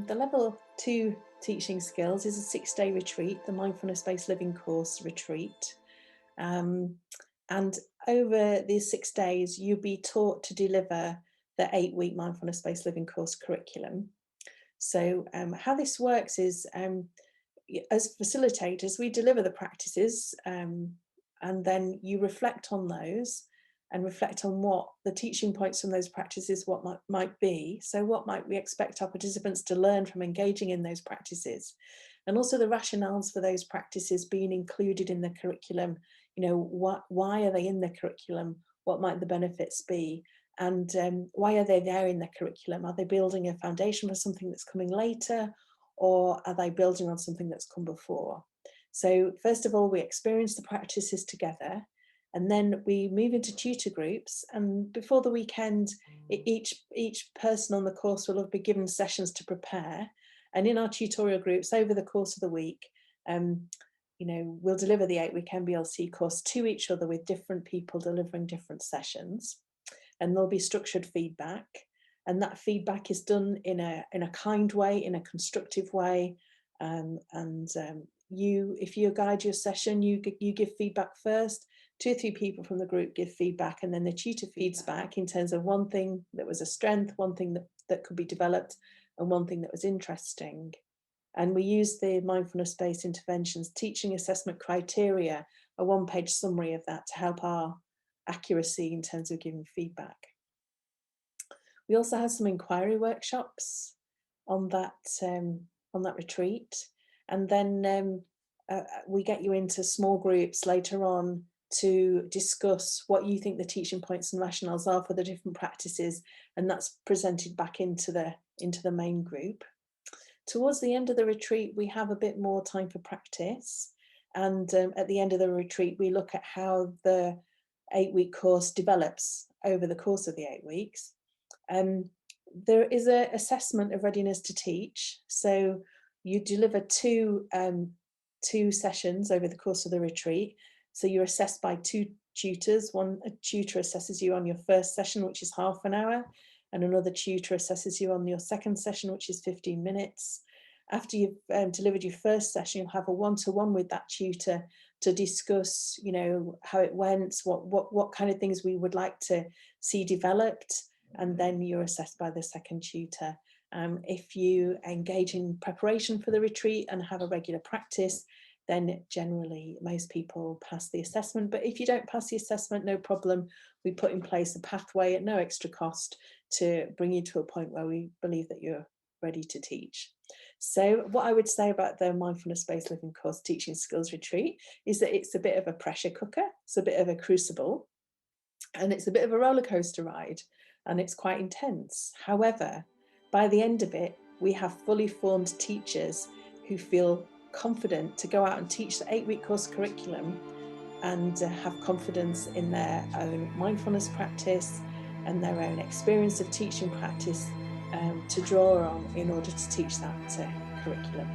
The level 2 teaching skills is a 6-day retreat, the mindfulness-based living course retreat. Um, and over these 6 days, you'll be taught to deliver the 8-week mindfulness-based living course curriculum. So how this works is, as facilitators, we deliver the practices, and then you reflect on those and reflect on what the teaching points from those practices, what might be. So what might we expect our participants to learn from engaging in those practices? And also the rationales for those practices being included in the curriculum. Why are they in the curriculum? What might the benefits be? And why are they there in the curriculum? Are they building a foundation for something that's coming later, or are they building on something that's come before? So first of all, we experience the practices together, and then we move into tutor groups. And before the weekend, each person on the course will have been given sessions to prepare. And in our tutorial groups over the course of the week, we'll deliver the 8-week MBLC course to each other with different people delivering different sessions. And there'll be structured feedback, and that feedback is done in a kind way, in a constructive way. If you guide your session, you give feedback first. 2 or 3 people from the group give feedback, and then the tutor feeds back in terms of one thing that was a strength, one thing that could be developed, and one thing that was interesting. And we use the mindfulness-based interventions teaching assessment criteria, a 1-page summary of that, to help our accuracy in terms of giving feedback. We also have some inquiry workshops on that retreat, and then we get you into small groups later on to discuss what you think the teaching points and rationales are for the different practices, and that's presented back into the main group. Towards the end of the retreat, we have a bit more time for practice, and at the end of the retreat, we look at how the 8-week course develops over the course of the 8 weeks. There is an assessment of readiness to teach. So you deliver two sessions over the course of the retreat. So you're assessed by 2 tutors. A tutor assesses you on your first session, which is half an hour, and another tutor assesses you on your second session, which is 15 minutes. After you've delivered your first session, you'll have a one-to-one with that tutor to discuss, how it went, what kind of things we would like to see developed, and then you're assessed by the second tutor. If you engage in preparation for the retreat and have a regular practice, then generally most people pass the assessment. But if you don't pass the assessment, no problem. We put in place a pathway at no extra cost to bring you to a point where we believe that you're ready to teach. So what I would say about the mindfulness-based living course teaching skills retreat is that it's a bit of a pressure cooker, it's a bit of a crucible, and it's a bit of a roller coaster ride, and it's quite intense. However, by the end of it, we have fully formed teachers who feel confident to go out and teach the 8-week course curriculum and have confidence in their own mindfulness practice and their own experience of teaching practice to draw on in order to teach that curriculum.